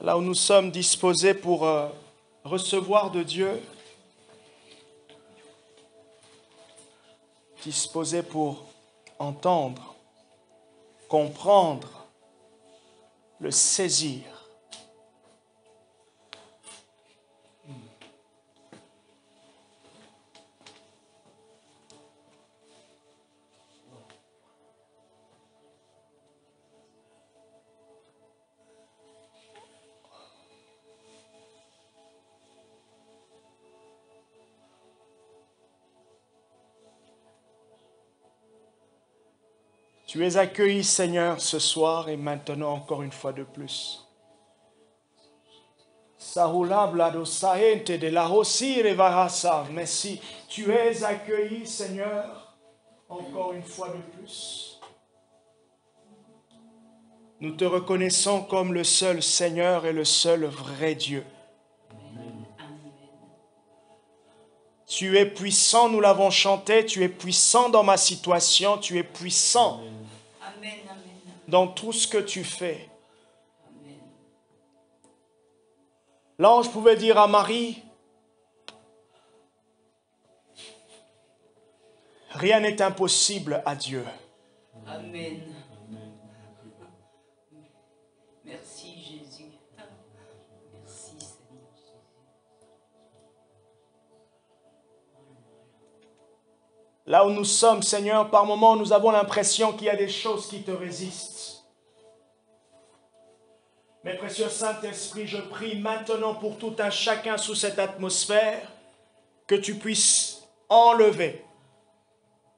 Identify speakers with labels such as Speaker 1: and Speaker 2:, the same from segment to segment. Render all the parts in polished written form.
Speaker 1: là où nous sommes disposés pour recevoir de Dieu, disposés pour entendre, comprendre, le saisir. Tu es accueilli, Seigneur, ce soir et maintenant encore une fois de plus. Merci. Tu es accueilli, Seigneur, encore une fois de plus. Nous te reconnaissons comme le seul Seigneur et le seul vrai Dieu. Tu es puissant, nous l'avons chanté, tu es puissant dans ma situation, tu es puissant dans tout ce que tu fais. L'ange pouvait dire à Marie, rien n'est impossible à Dieu.
Speaker 2: Amen. Merci Jésus. Merci Seigneur Jésus.
Speaker 1: Là où nous sommes, Seigneur, par moments, nous avons l'impression qu'il y a des choses qui te résistent. Mais précieux Saint-Esprit, je prie maintenant pour tout un chacun sous cette atmosphère, que tu puisses enlever,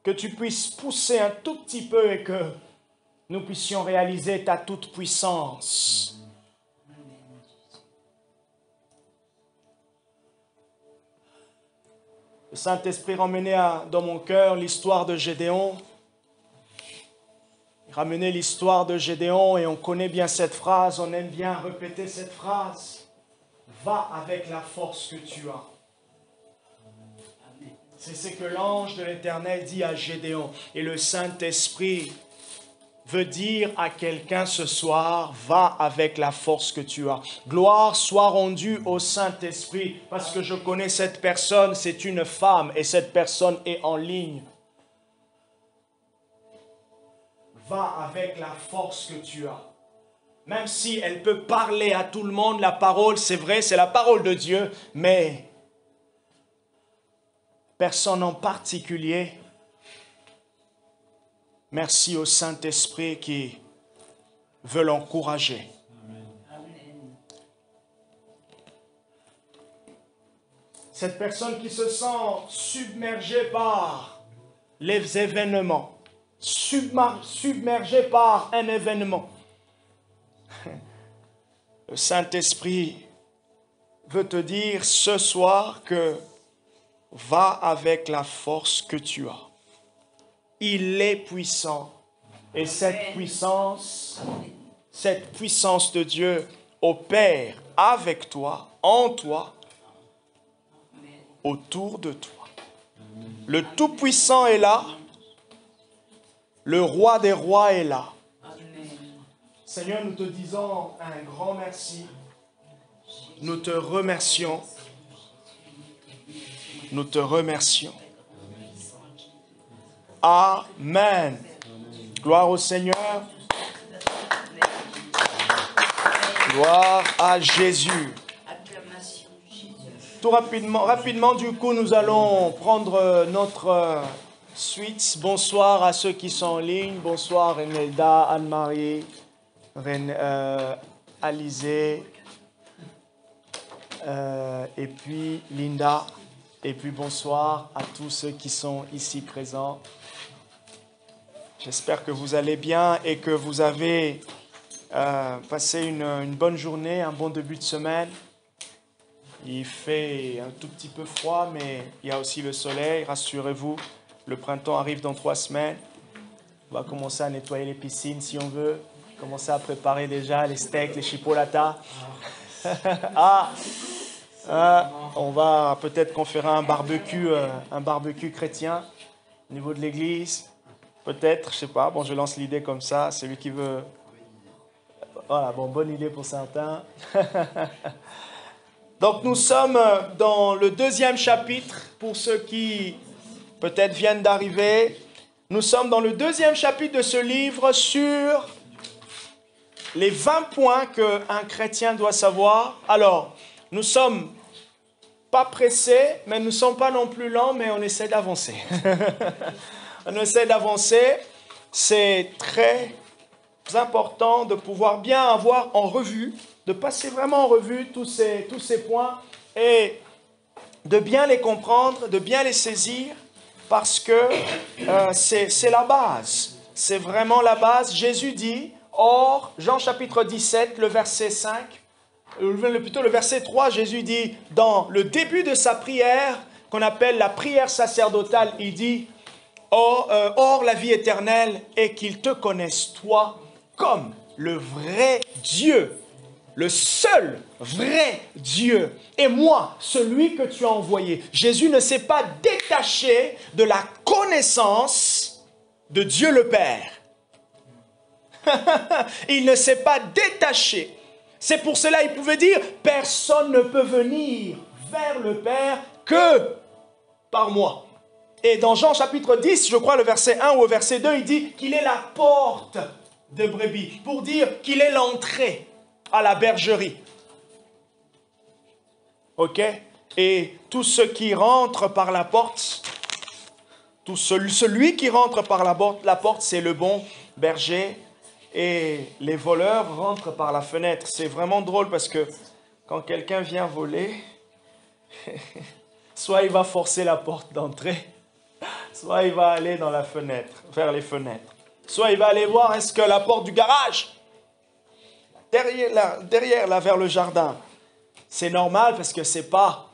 Speaker 1: que tu puisses pousser un tout petit peu et que nous puissions réaliser ta toute puissance. Le Saint-Esprit ramenait dans mon cœur l'histoire de Gédéon. Il ramenait l'histoire de Gédéon et on connaît bien cette phrase, on aime bien répéter cette phrase. Va avec la force que tu as. C'est ce que l'ange de l'Éternel dit à Gédéon. Et le Saint-Esprit veut dire à quelqu'un ce soir, va avec la force que tu as. Gloire soit rendue au Saint-Esprit, parce que je connais cette personne, c'est une femme, et cette personne est en ligne. Va avec la force que tu as. Même si elle peut parler à tout le monde, la parole, c'est vrai, c'est la parole de Dieu, mais personne en particulier. Merci au Saint-Esprit qui veut l'encourager. Cette personne qui se sent submergée par les événements, submergée par un événement. Le Saint-Esprit veut te dire ce soir que va avec la force que tu as. Il est puissant. Et cette puissance de Dieu opère avec toi, en toi, autour de toi. Le Tout-Puissant est là. Le Roi des Rois est là. Seigneur, nous te disons un grand merci. Nous te remercions. Nous te remercions. Amen. Gloire au Seigneur. Gloire à Jésus. Tout rapidement, du coup, nous allons prendre notre suite. Bonsoir à ceux qui sont en ligne. Bonsoir Renelda, Anne-Marie, Alizé, et puis Linda. Et puis bonsoir à tous ceux qui sont ici présents. J'espère que vous allez bien et que vous avez passé une bonne journée, un bon début de semaine. Il fait un tout petit peu froid, mais il y a aussi le soleil. Rassurez-vous, le printemps arrive dans 3 semaines. On va commencer à nettoyer les piscines si on veut. Commencer à préparer déjà les steaks, les chipolatas. On va peut-être qu'on fera un barbecue chrétien au niveau de l'église. Peut-être, je sais pas. Bon, je lance l'idée comme ça. Celui qui veut Voilà, bon, bonne idée pour certains. Donc nous sommes dans le 2e chapitre, pour ceux qui peut-être viennent d'arriver. Nous sommes dans le 2e chapitre de ce livre sur les 20 points qu'un chrétien doit savoir. Alors, nous sommes pas pressés, mais nous ne sommes pas non plus lents, mais on essaie d'avancer. On essaie d'avancer. C'est très important de pouvoir bien avoir en revue, de passer vraiment en revue tous ces points et de bien les comprendre, de bien les saisir, parce que c'est la base. C'est vraiment la base. Jésus dit, or, Jean chapitre 17, le verset 5, plutôt le verset 3, Jésus dit, dans le début de sa prière, qu'on appelle la prière sacerdotale, il dit, or la vie éternelle est qu'ils te connaissent, toi, comme le vrai Dieu, le seul vrai Dieu, et moi, celui que tu as envoyé. Jésus ne s'est pas détaché de la connaissance de Dieu le Père. Il ne s'est pas détaché. C'est pour cela qu'il pouvait dire, personne ne peut venir vers le Père que par moi. Et dans Jean chapitre 10, je crois le verset 1 ou au verset 2, il dit qu'il est la porte de brebis, pour dire qu'il est l'entrée à la bergerie. Ok? Et tout ce qui rentre par la porte, celui qui rentre par la porte, c'est le bon berger. Et les voleurs rentrent par la fenêtre. C'est vraiment drôle parce que quand quelqu'un vient voler, soit il va forcer la porte d'entrée, soit il va aller dans la fenêtre, vers les fenêtres. Soit il va aller voir, est-ce que la porte du garage, derrière là, vers le jardin. C'est normal parce que c'est pas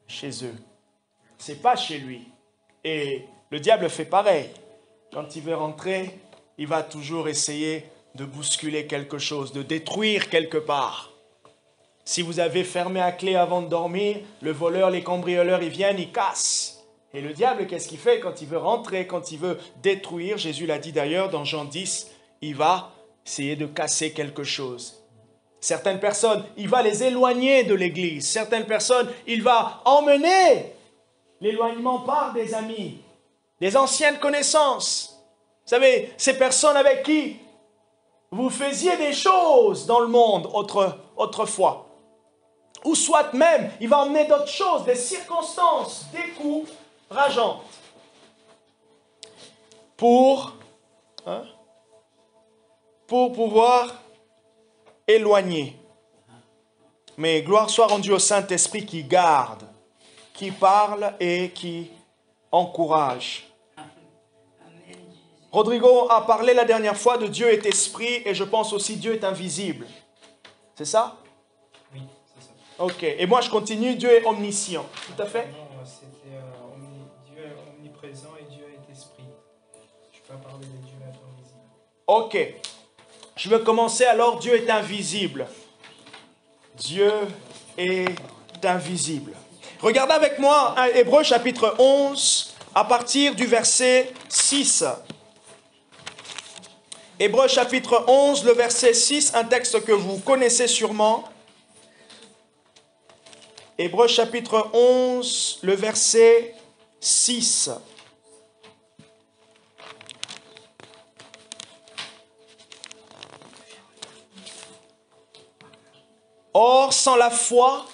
Speaker 1: chez eux. C'est pas chez lui. Et le diable fait pareil. Quand il veut rentrer, il va toujours essayer de bousculer quelque chose, de détruire quelque part. Si vous avez fermé à clé avant de dormir, le voleur, les cambrioleurs, ils viennent, ils cassent. Et le diable, qu'est-ce qu'il fait quand il veut rentrer, quand il veut détruire? Jésus l'a dit d'ailleurs dans Jean 10, il va essayer de casser quelque chose. Certaines personnes, il va les éloigner de l'église. Certaines personnes, il va emmener l'éloignement par des amis, des anciennes connaissances. Vous savez, ces personnes avec qui vous faisiez des choses dans le monde autrefois. Ou soit même, il va emmener d'autres choses, des circonstances, des coups rageantes. Pour pouvoir éloigner. Mais gloire soit rendue au Saint-Esprit qui garde, qui parle et qui encourage. Rodrigo a parlé la dernière fois de Dieu est esprit et je pense aussi Dieu est invisible. C'est ça?
Speaker 3: Oui, c'est ça.
Speaker 1: Ok. Et moi je continue, Dieu est omniscient. Tout à fait?
Speaker 3: Non, c'était Dieu est omniprésent et Dieu est esprit. Je peux pas parler de Dieu est invisible.
Speaker 1: Ok. Je vais commencer alors, Dieu est invisible. Dieu est invisible. Regardez avec moi Hébreux chapitre 11 à partir du verset 6. Hébreux chapitre 11, le verset 6, un texte que vous connaissez sûrement. Hébreux chapitre 11, le verset 6. Or, sans la foi,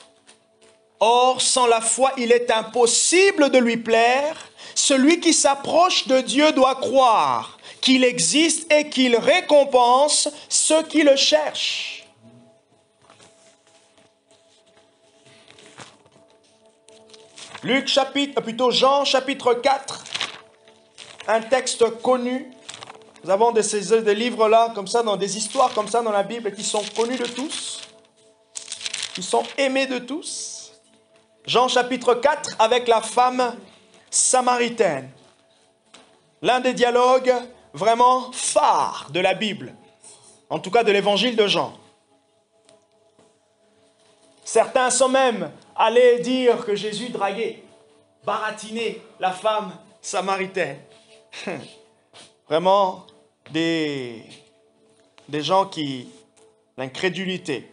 Speaker 1: il est impossible de lui plaire. Celui qui s'approche de Dieu doit croire qu'il existe et qu'il récompense ceux qui le cherchent. Jean chapitre 4, un texte connu. Nous avons des livres-là, comme ça, dans des histoires comme ça dans la Bible qui sont connus de tous, qui sont aimés de tous. Jean chapitre 4 avec la femme samaritaine. L'un des dialogues vraiment phares de la Bible, en tout cas de l'évangile de Jean. Certains sont même allés dire que Jésus draguait, baratinait la femme samaritaine. Vraiment des gens qui l'incrédulité.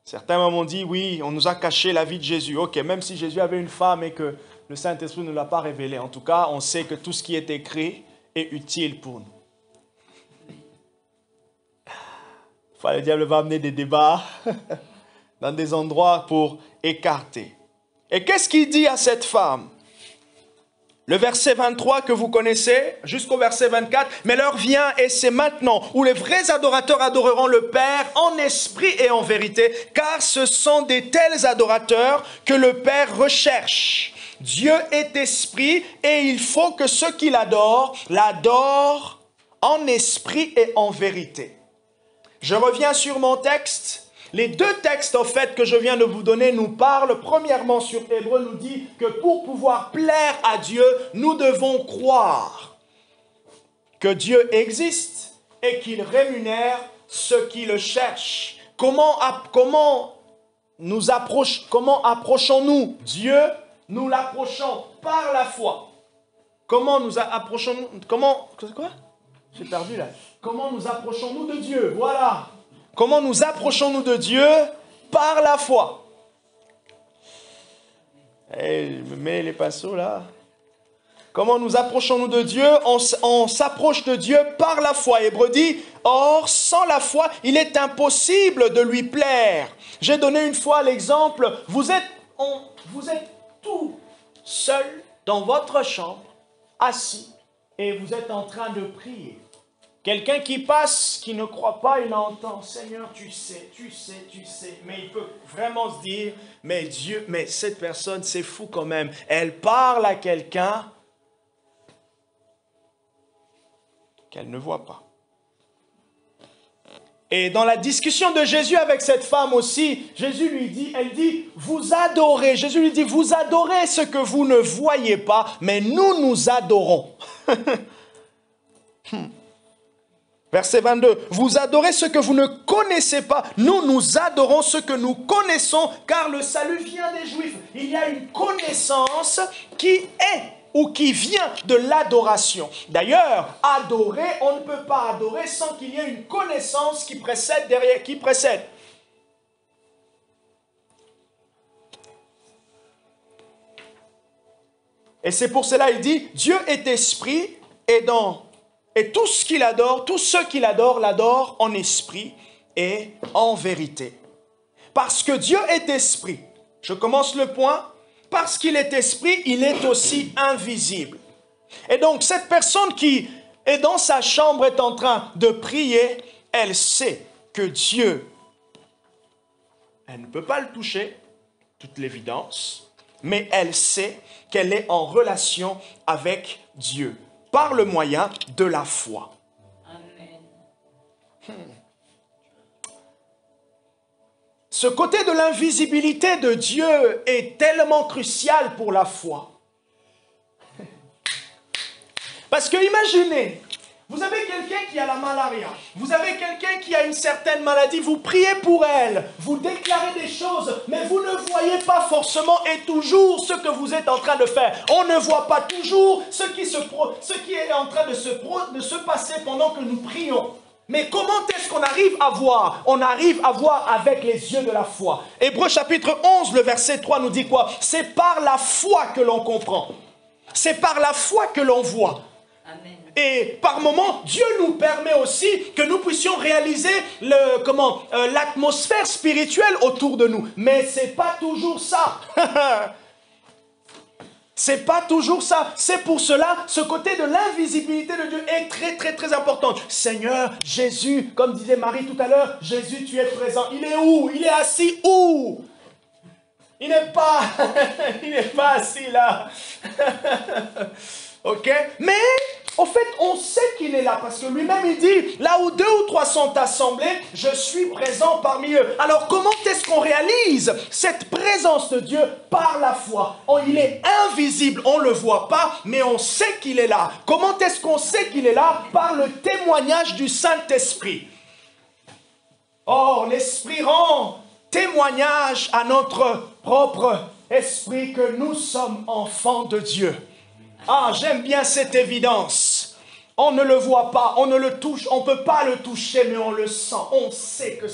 Speaker 1: Certains m'ont dit, oui, on nous a caché la vie de Jésus. Ok, même si Jésus avait une femme et que le Saint-Esprit ne l'a pas révélé. En tout cas, on sait que tout ce qui est écrit est utile pour nous. Le diable va amener des débats dans des endroits pour écarter. Et qu'est-ce qu'il dit à cette femme? Le verset 23 que vous connaissez, jusqu'au verset 24, « Mais l'heure vient et c'est maintenant où les vrais adorateurs adoreront le Père en esprit et en vérité, car ce sont des tels adorateurs que le Père recherche. Dieu est esprit et il faut que ceux qui l'adorent en esprit et en vérité. » Je reviens sur mon texte. Les deux textes, en fait, que je viens de vous donner nous parlent. Premièrement, sur Hébreu, nous dit que pour pouvoir plaire à Dieu, nous devons croire que Dieu existe et qu'il rémunère ceux qui le cherchent. Comment approchons-nous Dieu? Nous l'approchons par la foi. Comment nous approchons-nous? Quoi? J'ai perdu là. Comment nous approchons-nous de Dieu? Voilà. Comment nous approchons-nous de Dieu? Par la foi. Je me mets les pinceaux là. Comment nous approchons-nous de Dieu? On s'approche de Dieu par la foi. Hébreu dit, or, sans la foi, il est impossible de lui plaire. J'ai donné une fois l'exemple, vous êtes tout seul dans votre chambre, assis, et vous êtes en train de prier. Quelqu'un qui passe, qui ne croit pas, il entend, Seigneur, tu sais. Mais il peut vraiment se dire, mais Dieu, mais cette personne, c'est fou quand même. Elle parle à quelqu'un qu'elle ne voit pas. Et dans la discussion de Jésus avec cette femme aussi, Jésus lui dit, vous adorez. Jésus lui dit, vous adorez ce que vous ne voyez pas, mais nous adorons. Verset 22, vous adorez ce que vous ne connaissez pas, nous adorons ce que nous connaissons, car le salut vient des Juifs. Il y a une connaissance qui est ou qui vient de l'adoration. D'ailleurs, adorer, on ne peut pas adorer sans qu'il y ait une connaissance qui précède derrière, qui précède. Et c'est pour cela il dit, Dieu est esprit et tout ce qu'il adore, tous ceux qui l'adorent en esprit et en vérité. Parce que Dieu est esprit. Je commence le point. Parce qu'il est esprit, il est aussi invisible. Et donc, cette personne qui est dans sa chambre est en train de prier, elle sait que Dieu, elle ne peut pas le toucher, toute l'évidence, mais elle sait qu'elle est en relation avec Dieu. Par le moyen de la foi. Amen. Ce côté de l'invisibilité de Dieu est tellement crucial pour la foi. Parce que imaginez, vous avez quelqu'un qui a la malaria, vous avez quelqu'un qui a une certaine maladie, vous priez pour elle, vous déclarez des choses, mais vous ne voyez pas forcément et toujours ce que vous êtes en train de faire. On ne voit pas toujours ce qui est en train de se passer pendant que nous prions. Mais comment est-ce qu'on arrive à voir? On arrive à voir avec les yeux de la foi. Hébreux chapitre 11, le verset 3 nous dit quoi? C'est par la foi que l'on comprend. C'est par la foi que l'on voit. Amen. Et par moments, Dieu nous permet aussi que nous puissions réaliser l'atmosphère spirituelle autour de nous. Mais ce n'est pas toujours ça. C'est pas toujours ça. C'est pour cela, ce côté de l'invisibilité de Dieu est très, très, très important. Seigneur, Jésus, comme disait Marie tout à l'heure, Jésus, tu es présent. Il est où? Il est assis où? Il n'est pas assis là. Ok? Mais, au fait, on sait qu'il est là parce que lui-même il dit, là où 2 ou 3 sont assemblés, je suis présent parmi eux. Alors, comment est-ce qu'on réalise cette présence de Dieu par la foi? Il est invisible, on ne le voit pas, mais on sait qu'il est là. Comment est-ce qu'on sait qu'il est là? Par le témoignage du Saint-Esprit. Or, l'Esprit rend témoignage à notre propre esprit que nous sommes enfants de Dieu. Ah, j'aime bien cette évidence. On ne le voit pas, on ne le touche, on ne peut pas le toucher, mais on le sent. On sait que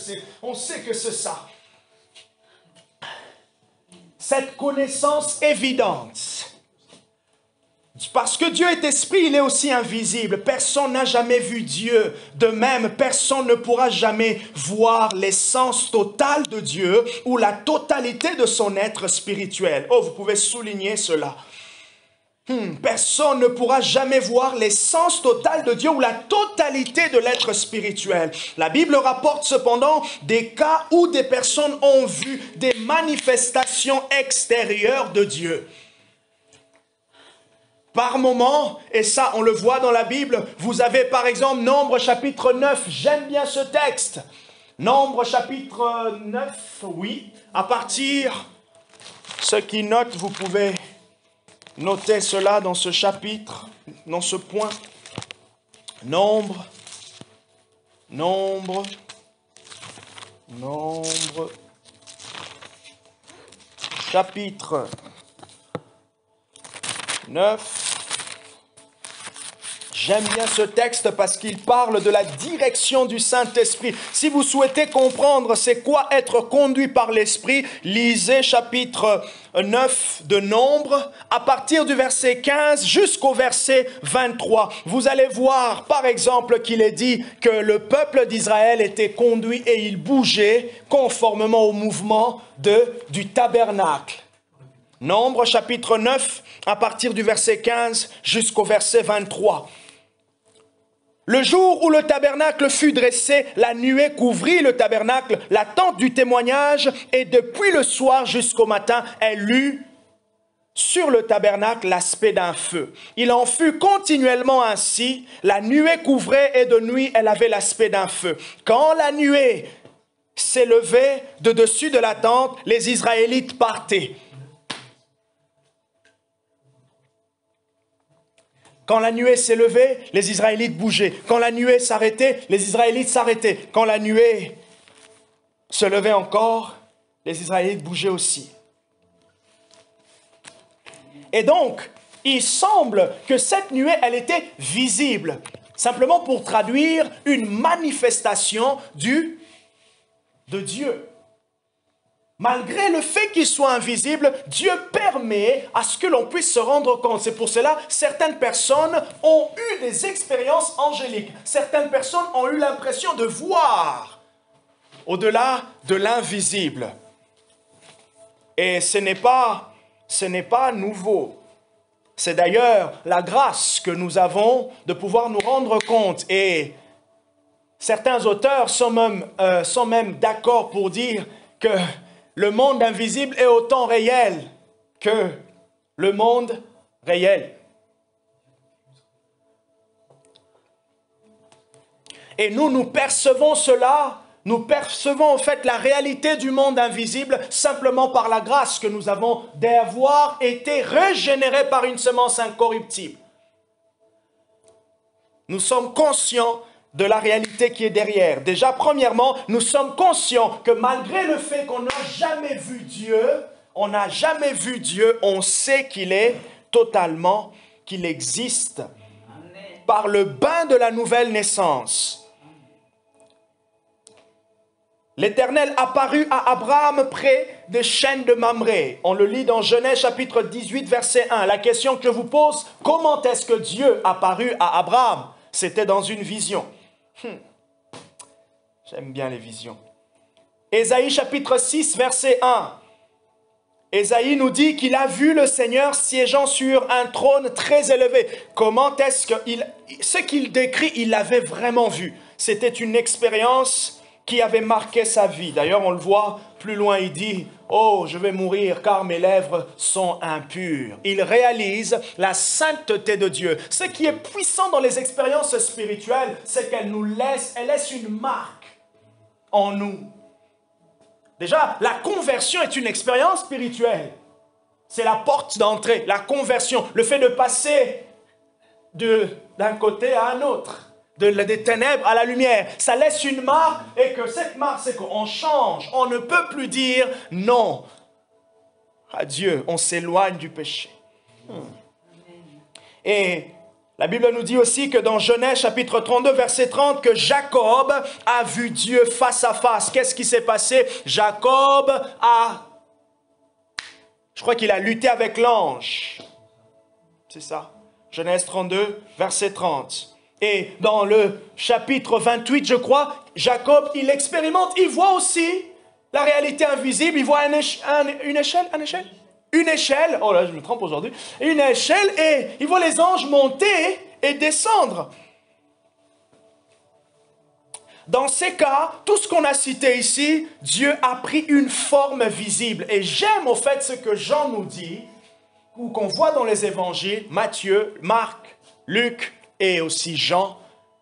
Speaker 1: c'est ça. Cette connaissance évidente. Parce que Dieu est esprit, il est aussi invisible. Personne n'a jamais vu Dieu. De même, personne ne pourra jamais voir l'essence totale de Dieu ou la totalité de son être spirituel. Oh, vous pouvez souligner cela. Personne ne pourra jamais voir l'essence totale de Dieu ou la totalité de l'être spirituel. La Bible rapporte cependant des cas où des personnes ont vu des manifestations extérieures de Dieu. Par moment, et ça on le voit dans la Bible, vous avez par exemple Nombre chapitre 9, j'aime bien ce texte. Nombre chapitre 9, oui, à partir, ceux qui notent, vous pouvez noter cela dans ce chapitre, dans ce point. Nombre, chapitre 9. J'aime bien ce texte parce qu'il parle de la direction du Saint-Esprit. Si vous souhaitez comprendre c'est quoi être conduit par l'Esprit, lisez chapitre 9 de Nombre, à partir du verset 15 jusqu'au verset 23. Vous allez voir par exemple qu'il est dit que le peuple d'Israël était conduit et il bougeait conformément au mouvement du tabernacle. Nombre chapitre 9, à partir du verset 15 jusqu'au verset 23. Le jour où le tabernacle fut dressé, la nuée couvrit le tabernacle, la tente du témoignage, et depuis le soir jusqu'au matin, elle eut sur le tabernacle l'aspect d'un feu. Il en fut continuellement ainsi, la nuée couvrait et de nuit elle avait l'aspect d'un feu. Quand la nuée s'élevait de dessus de la tente, les Israélites partaient. Quand la nuée s'élevait, les Israélites bougeaient. Quand la nuée s'arrêtait, les Israélites s'arrêtaient. Quand la nuée se levait encore, les Israélites bougeaient aussi. Et donc, il semble que cette nuée, elle était visible. Simplement pour traduire une manifestation de Dieu. Malgré le fait qu'il soit invisible, Dieu permet à ce que l'on puisse se rendre compte. C'est pour cela que certaines personnes ont eu des expériences angéliques. Certaines personnes ont eu l'impression de voir au-delà de l'invisible. Et ce n'est pas nouveau. C'est d'ailleurs la grâce que nous avons de pouvoir nous rendre compte. Et certains auteurs sont même d'accord pour dire que le monde invisible est autant réel que le monde réel. Et nous percevons cela, nous percevons en fait la réalité du monde invisible simplement par la grâce que nous avons d'avoir été régénérés par une semence incorruptible. Nous sommes conscients de la réalité qui est derrière. Déjà, premièrement, nous sommes conscients que malgré le fait qu'on n'a jamais vu Dieu, on sait qu'il est totalement, qu'il existe.
Speaker 2: Amen.
Speaker 1: Par le bain de la nouvelle naissance. L'Éternel apparut à Abraham près des chênes de Mamré. On le lit dans Genèse chapitre 18, verset 1. La question que je vous pose, comment est-ce que Dieu apparut à Abraham? C'était dans une vision. J'aime bien les visions. Ésaïe chapitre 6, verset 1. Ésaïe nous dit qu'il a vu le Seigneur siégeant sur un trône très élevé. Comment est-ce que ce qu'il décrit, il l'avait vraiment vu. C'était une expérience qui avait marqué sa vie. D'ailleurs, on le voit plus loin, il dit « Oh, je vais mourir car mes lèvres sont impures. » Il réalise la sainteté de Dieu. Ce qui est puissant dans les expériences spirituelles, c'est qu'elle laisse une marque en nous. Déjà, la conversion est une expérience spirituelle. C'est la porte d'entrée, la conversion, le fait de passer d'un côté à un autre. Des ténèbres à la lumière. Ça laisse une marque et que cette marque, c'est qu'on change. On ne peut plus dire non à Dieu. On s'éloigne du péché. Et La Bible nous dit aussi que dans Genèse chapitre 32 verset 30 que Jacob a vu Dieu face à face. Qu'est-ce qui s'est passé? Jacob je crois qu'il a lutté avec l'ange. C'est ça. Genèse 32 verset 30. Et dans le chapitre 28 je crois, Jacob il expérimente, il voit aussi la réalité invisible. Il voit une échelle, oh là je me trompe aujourd'hui, une échelle et il voit les anges monter et descendre. Dans ces cas, tout ce qu'on a cité ici, Dieu a pris une forme visible. Et j'aime au fait ce que Jean nous dit, ou qu'on voit dans les évangiles, Matthieu, Marc, Luc et aussi Jean,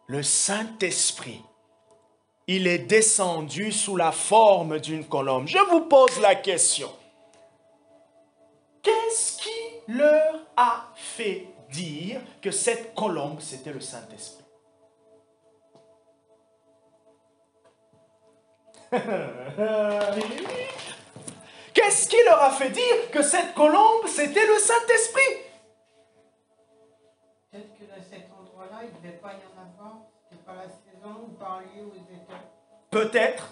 Speaker 1: le Saint-Esprit. Il est descendu sous la forme d'une colombe. Je vous pose la question. Qu'est-ce qui leur a fait dire que cette colombe, c'était le Saint-Esprit? Qu'est-ce qui leur a fait dire que cette colombe, c'était le Saint-Esprit?
Speaker 4: Peut-être que dans cet endroit-là, il ne devait pas y en avoir. C'était pas la saison ou par lieu où ils étaient.
Speaker 1: Peut-être.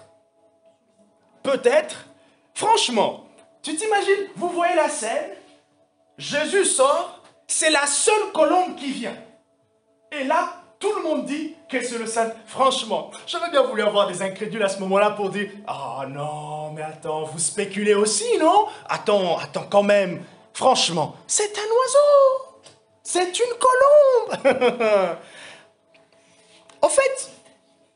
Speaker 1: Peut-être. Franchement, tu t'imagines, vous voyez la scène, Jésus sort, c'est la seule colombe qui vient. Et là, tout le monde dit que c'est le Saint. Franchement, j'aurais bien voulu avoir des incrédules à ce moment-là pour dire « Ah non, mais attends, vous spéculez aussi, non? Attends quand même. Franchement, c'est un oiseau. C'est une colombe. » En fait,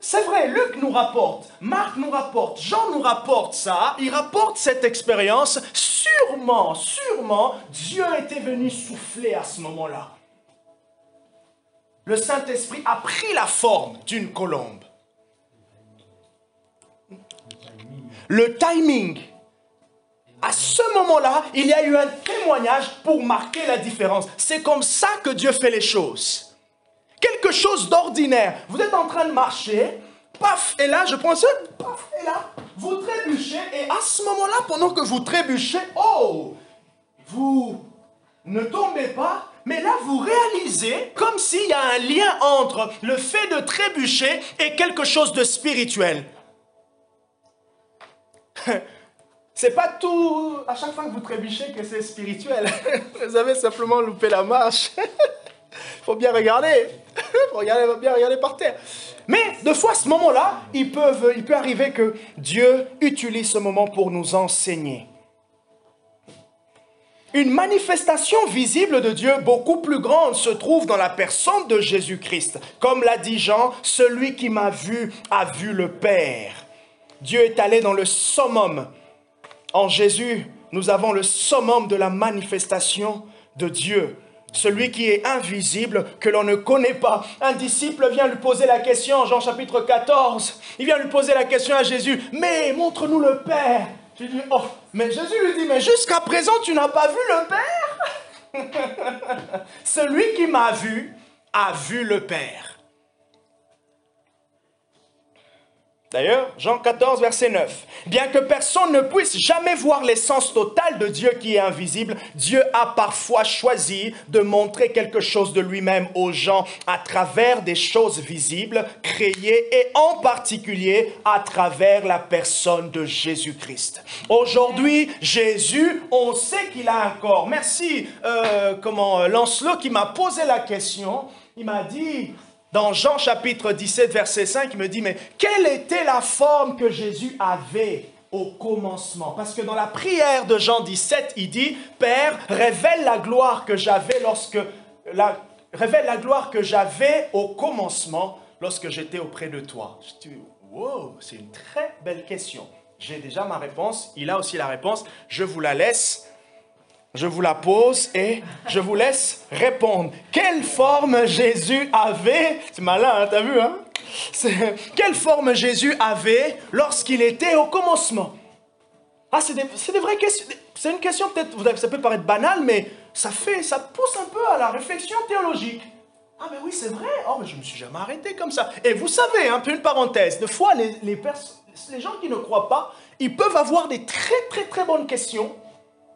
Speaker 1: c'est vrai, Luc nous rapporte, Marc nous rapporte, Jean nous rapporte ça, il rapporte cette expérience. Sûrement, Dieu était venu souffler à ce moment-là. Le Saint-Esprit a pris la forme d'une colombe. Le timing. À ce moment-là, il y a eu un témoignage pour marquer la différence. C'est comme ça que Dieu fait les choses. Quelque chose d'ordinaire. Vous êtes en train de marcher, paf, et là, je prends ça, paf, et là, vous trébuchez, et à ce moment-là, pendant que vous trébuchez, oh, vous ne tombez pas, mais là, vous réalisez comme s'il y a un lien entre le fait de trébucher et quelque chose de spirituel. C'est pas tout, à chaque fois que vous trébuchez, que c'est spirituel. Vous avez simplement loupé la marche. Il faut bien regarder. Il faut bien regarder par terre. Mais de fois, à ce moment-là, il peut arriver que Dieu utilise ce moment pour nous enseigner. Une manifestation visible de Dieu beaucoup plus grande se trouve dans la personne de Jésus-Christ. Comme l'a dit Jean, celui qui m'a vu a vu le Père. Dieu est allé dans le summum. En Jésus, nous avons le summum de la manifestation de Dieu. Celui qui est invisible, que l'on ne connaît pas. Un disciple vient lui poser la question, en Jean chapitre 14. Il vient lui poser la question à Jésus. Mais montre-nous le Père. Je dis, oh, mais Jésus lui dit, mais jusqu'à présent, tu n'as pas vu le Père? Celui qui m'a vu a vu le Père. D'ailleurs, Jean 14, verset 9. Bien que personne ne puisse jamais voir l'essence totale de Dieu qui est invisible, Dieu a parfois choisi de montrer quelque chose de lui-même aux gens à travers des choses visibles, créées et en particulier à travers la personne de Jésus-Christ. Aujourd'hui, Jésus, on sait qu'il a un corps. Merci, Lancelot qui m'a posé la question. Il m'a dit... Dans Jean chapitre 17, verset 5, il me dit, mais quelle était la forme que Jésus avait au commencement? Parce que dans la prière de Jean 17, il dit, Père, révèle la gloire que j'avais révèle la gloire que j'avais au commencement lorsque j'étais auprès de toi. Je dis, wow, c'est une très belle question. J'ai déjà ma réponse, il a aussi la réponse, je vous la laisse. Je vous la pose et je vous laisse répondre. Quelle forme Jésus avait? C'est malin, hein, t'as vu, hein? Quelle forme Jésus avait lorsqu'il était au commencement? Ah, c'est des vraies questions. C'est une question, peut-être, ça peut paraître banal, mais ça pousse un peu à la réflexion théologique. Ah, mais oui, c'est vrai. Oh, mais je ne me suis jamais arrêté comme ça. Et vous savez, un peu une parenthèse, des fois, les gens qui ne croient pas, ils peuvent avoir des très, très, très bonnes questions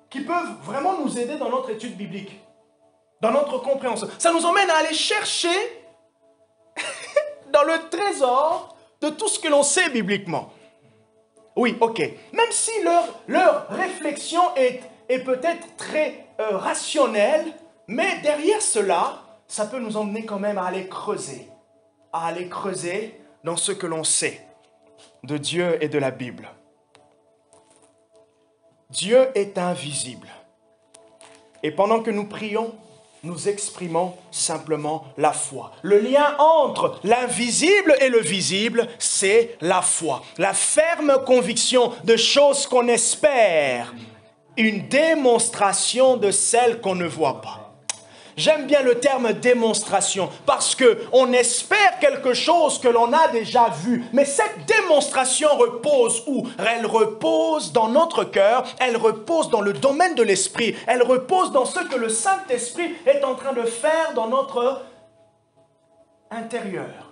Speaker 1: qui peuvent vraiment nous aider dans notre étude biblique. dans notre compréhension. Ça nous emmène à aller chercher dans le trésor de tout ce que l'on sait bibliquement. Oui, ok. Même si leur réflexion est peut-être très rationnelle, mais derrière cela, ça peut nous emmener quand même à aller creuser dans ce que l'on sait de Dieu et de la Bible. Dieu est invisible. Et pendant que nous prions, nous exprimons simplement la foi. Le lien entre l'invisible et le visible, c'est la foi. La ferme conviction de choses qu'on espère. Une démonstration de celles qu'on ne voit pas. J'aime bien le terme démonstration parce qu'on espère quelque chose que l'on a déjà vu. Mais cette démonstration repose où? Elle repose dans notre cœur, elle repose dans le domaine de l'esprit, elle repose dans ce que le Saint-Esprit est en train de faire dans notre intérieur.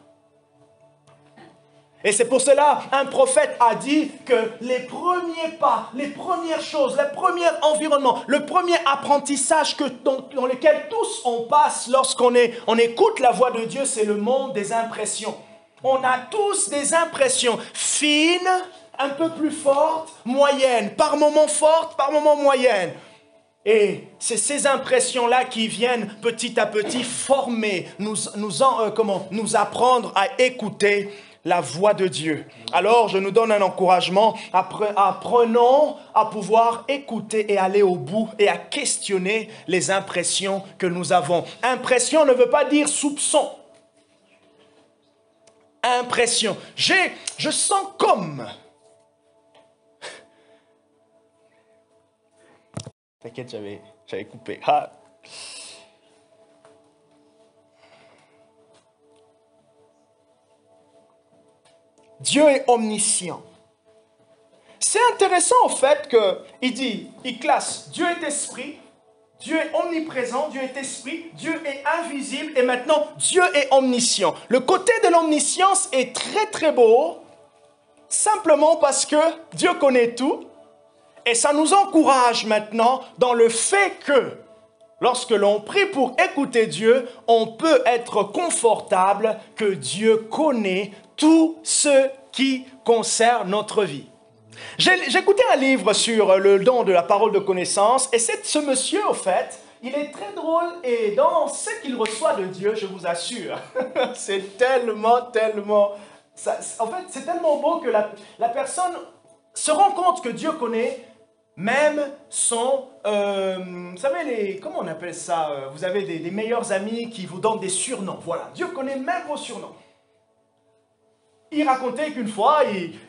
Speaker 1: Et c'est pour cela, un prophète a dit que les premiers pas, les premières choses, le premier environnement, le premier apprentissage dans lequel tous on passe lorsqu'on écoute la voix de Dieu, c'est le monde des impressions. On a tous des impressions fines, un peu plus fortes, moyennes, par moments fortes, par moments moyennes. Et c'est ces impressions-là qui viennent petit à petit former, nous apprendre à écouter la voix de Dieu. Alors, je nous donne un encouragement. Apprenons à pouvoir écouter et aller au bout et à questionner les impressions que nous avons. Impression ne veut pas dire soupçon. Impression. Je sens comme. T'inquiète, j'avais coupé. Ah. Dieu est omniscient. C'est intéressant au fait qu'il classe Dieu est esprit, Dieu est omniprésent, Dieu est esprit, Dieu est invisible et maintenant Dieu est omniscient. Le côté de l'omniscience est très très beau, simplement parce que Dieu connaît tout et ça nous encourage maintenant dans le fait que lorsque l'on prie pour écouter Dieu, on peut être confortable que Dieu connaît tout ce qui concerne notre vie. J'ai écouté un livre sur le don de la parole de connaissance et ce monsieur, au fait, il est très drôle et dans ce qu'il reçoit de Dieu, je vous assure, c'est tellement, en fait, c'est tellement beau que la personne se rend compte que Dieu connaît même son, vous savez, comment on appelle ça, vous avez des meilleurs amis qui vous donnent des surnoms, voilà, Dieu connaît même vos surnoms. Il racontait qu'une fois,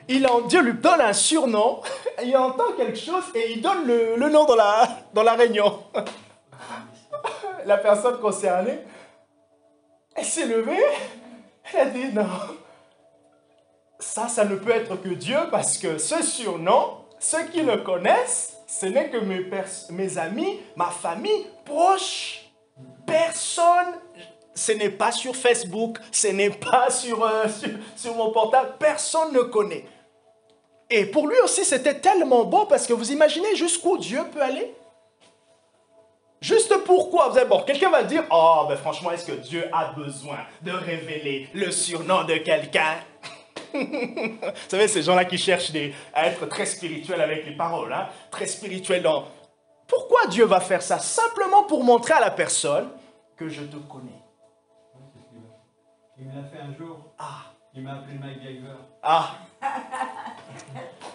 Speaker 1: Dieu lui donne un surnom, il entend quelque chose et il donne le nom dans la réunion. La personne concernée, elle s'est levée, elle a dit non, ça ne peut être que Dieu parce que ce surnom, ceux qui le connaissent, ce n'est que mes amis, ma famille proche, personne. Ce n'est pas sur Facebook, ce n'est pas sur mon portable, personne ne connaît. Et pour lui aussi, c'était tellement beau parce que vous imaginez jusqu'où Dieu peut aller? Juste pourquoi? Vous savez, bon, quelqu'un va dire, oh, ben franchement, est-ce que Dieu a besoin de révéler le surnom de quelqu'un? Vous savez, ces gens-là qui cherchent à être très spirituels avec les paroles, hein? Très spirituels dans... Pourquoi Dieu va faire ça? Simplement pour montrer à la personne que je te connais.
Speaker 5: Il me l'a fait un jour. Ah. Il m'a appelé MacGyver.
Speaker 1: Ah.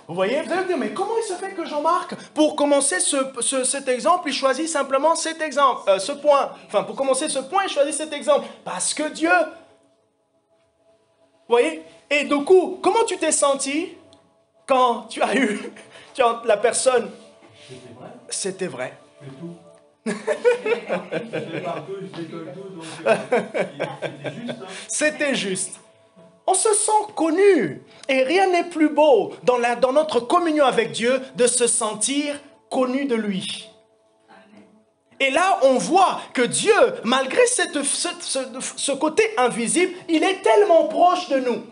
Speaker 1: Vous voyez, vous allez me dire, mais comment il se fait que Jean-Marc, pour commencer cet exemple, il choisit simplement cet exemple, ce point. Enfin, pour commencer ce point, il choisit cet exemple. Parce que Dieu... Vous voyez? Et du coup, comment tu t'es senti quand tu as eu la personne?
Speaker 5: C'était vrai.
Speaker 1: C'était vrai.
Speaker 5: Je fais tout. Je fais partout, je décolle tout, donc c'était juste. Hein.
Speaker 1: C'était juste. On se sent connu. Et rien n'est plus beau dans notre communion avec Dieu de se sentir connu de lui. Et là, on voit que Dieu, malgré ce côté invisible, il est tellement proche de nous.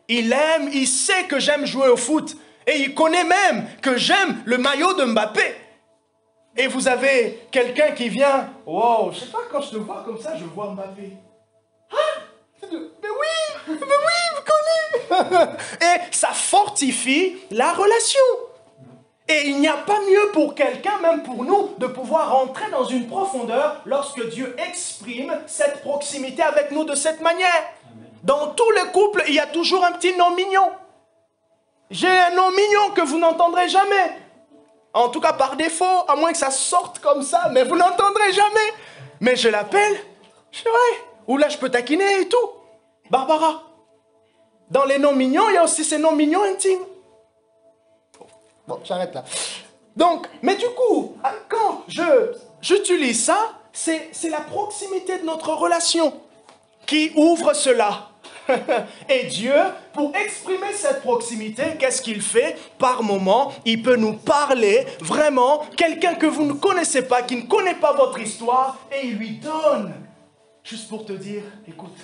Speaker 1: Il aime, il sait que j'aime jouer au foot. Et il connaît même que j'aime le maillot de Mbappé. Et vous avez quelqu'un qui vient, wow, je ne sais pas, quand je le vois comme ça, je vois Mbappé. Mais oui, vous connaissez. Et ça fortifie la relation. Et il n'y a pas mieux pour quelqu'un, même pour nous, de pouvoir rentrer dans une profondeur lorsque Dieu exprime cette proximité avec nous de cette manière. Dans tous les couples, il y a toujours un petit nom mignon. J'ai un nom mignon que vous n'entendrez jamais. En tout cas, par défaut, à moins que ça sorte comme ça, mais vous n'entendrez jamais. Mais je l'appelle, c'est vrai. Ou là, je peux taquiner et tout. Barbara. Dans les noms mignons, il y a aussi ces noms mignons intimes. Bon, j'arrête là. Donc, mais du coup, quand j'utilise ça, c'est la proximité de notre relation qui ouvre cela. Et Dieu, pour exprimer cette proximité, qu'est-ce qu'il fait? Par moment, il peut nous parler vraiment, quelqu'un que vous ne connaissez pas, qui ne connaît pas votre histoire, et il lui donne, juste pour te dire, écoute,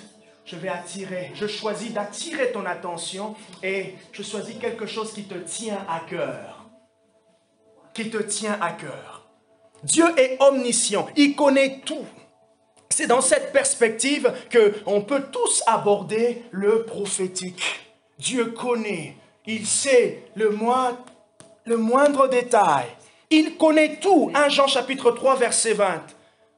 Speaker 1: je choisis d'attirer ton attention, et je choisis quelque chose qui te tient à cœur. Qui te tient à cœur. Dieu est omniscient, il connaît tout. C'est dans cette perspective qu'on peut tous aborder le prophétique. Dieu connaît, il sait le moindre détail. Il connaît tout. 1 Jean chapitre 3 verset 20.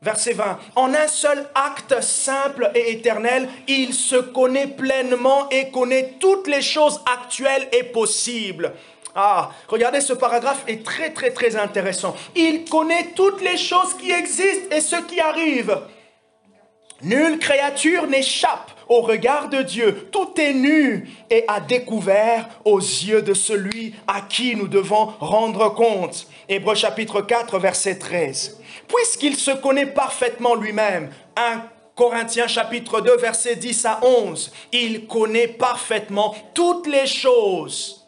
Speaker 1: Verset 20. En un seul acte simple et éternel, il se connaît pleinement et connaît toutes les choses actuelles et possibles. Ah, regardez, ce paragraphe est très très très intéressant. Il connaît toutes les choses qui existent et ce qui arrive. Nulle créature n'échappe au regard de Dieu. Tout est nu et à découvert aux yeux de celui à qui nous devons rendre compte. Hébreux chapitre 4, verset 13. Puisqu'il se connaît parfaitement lui-même, 1 Corinthiens chapitre 2, verset 10 à 11, il connaît parfaitement toutes les choses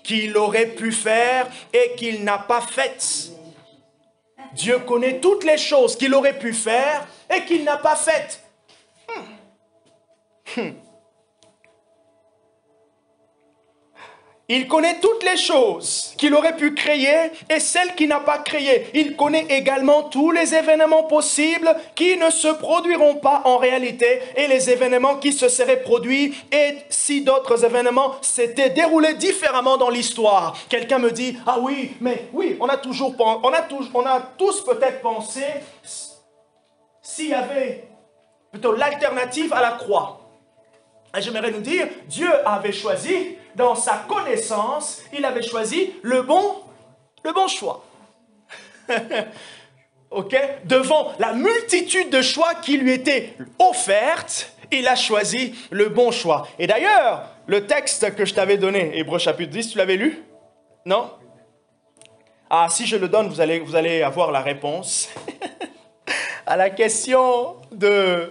Speaker 1: qu'il aurait pu faire et qu'il n'a pas faites. Dieu connaît toutes les choses qu'il aurait pu faire et qu'il n'a pas faites. Il connaît toutes les choses qu'il aurait pu créer et celles qu'il n'a pas créées. Il connaît également tous les événements possibles qui ne se produiront pas en réalité et les événements qui se seraient produits et si d'autres événements s'étaient déroulés différemment dans l'histoire. Quelqu'un me dit, ah oui, mais oui, on a tous peut-être pensé s'il y avait plutôt l'alternative à la croix. Et j'aimerais nous dire, Dieu avait choisi, dans sa connaissance, il avait choisi le bon choix. Ok? Devant la multitude de choix qui lui étaient offertes, il a choisi le bon choix. Et d'ailleurs, le texte que je t'avais donné, Hébreux chapitre 10, tu l'avais lu? Non? Ah, si je le donne, vous allez avoir la réponse à la question de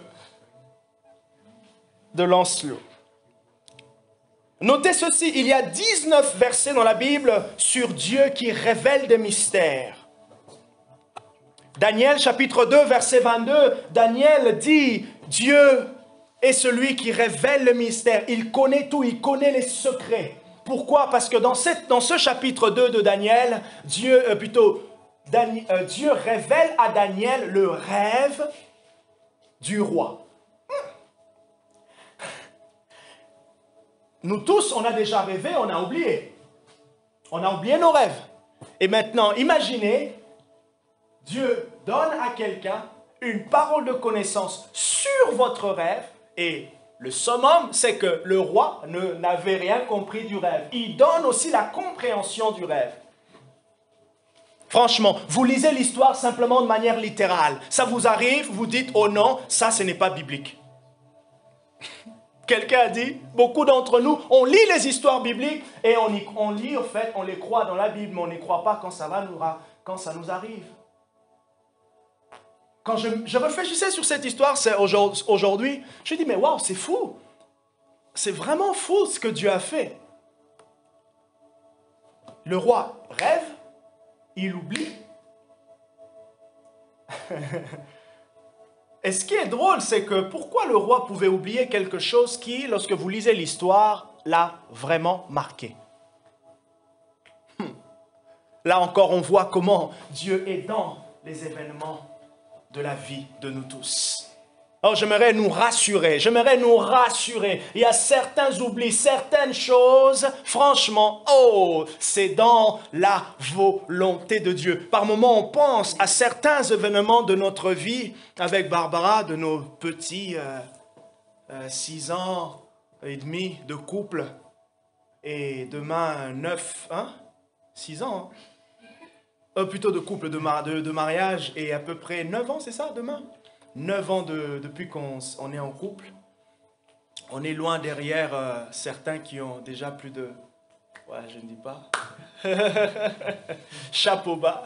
Speaker 1: Lancelot. Notez ceci, il y a 19 versets dans la Bible sur Dieu qui révèle des mystères. Daniel chapitre 2 verset 22, Daniel dit, Dieu est celui qui révèle le mystère. Il connaît tout, il connaît les secrets. Pourquoi? Parce que dans ce chapitre 2 de Daniel, Dieu révèle à Daniel le rêve du roi. Nous tous, on a déjà rêvé, on a oublié. On a oublié nos rêves. Et maintenant, imaginez, Dieu donne à quelqu'un une parole de connaissance sur votre rêve et le summum, c'est que le roi n'avait rien compris du rêve. Il donne aussi la compréhension du rêve. Franchement, vous lisez l'histoire simplement de manière littérale. Ça vous arrive, vous dites, oh non, ça ce n'est pas biblique. Quelqu'un a dit, beaucoup d'entre nous, on lit les histoires bibliques et on lit, en fait, on les croit dans la Bible, mais on n'y croit pas quand ça nous arrive. Quand je réfléchissais sur cette histoire aujourd'hui, je me dis, mais waouh, c'est fou. C'est vraiment fou ce que Dieu a fait. Le roi rêve, il oublie. Et ce qui est drôle, c'est que pourquoi le roi pouvait oublier quelque chose qui, lorsque vous lisez l'histoire, l'a vraiment marqué. là encore, on voit comment Dieu est dans les événements de la vie de nous tous. Alors j'aimerais nous rassurer, il y a certains oublis, certaines choses, franchement, c'est dans la volonté de Dieu. Par moments, on pense à certains événements de notre vie avec Barbara, de nos petits 6 ans et demi de couple, et demain 6 ans, plutôt de couple, de mariage, et à peu près 9 ans, c'est ça, demain 9 ans depuis qu'on est en couple. On est loin derrière certains qui ont déjà plus de... Ouais, je ne dis pas. Chapeau bas.